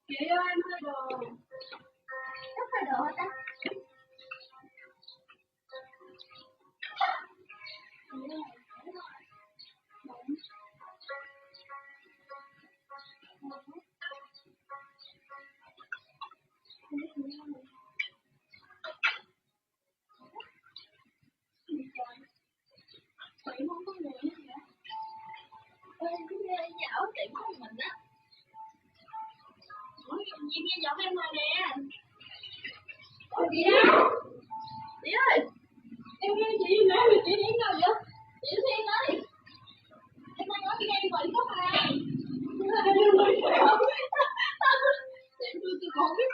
Chị ơi em hơi đồ. Chắc hơi đồ hả ta? Chị không có người nữa hả? Ê, cứ nghe dạo tiệm của mình á. Ủa, chị nghe giọng em rồi nè. Ủa chị đâu? Chị ơi, em nghe chị nói mà chị đến đâu vậy? Chị Thiên ơi, em đang nói chị nghe vậy có phải? Em ơi, chị không? Chị không biết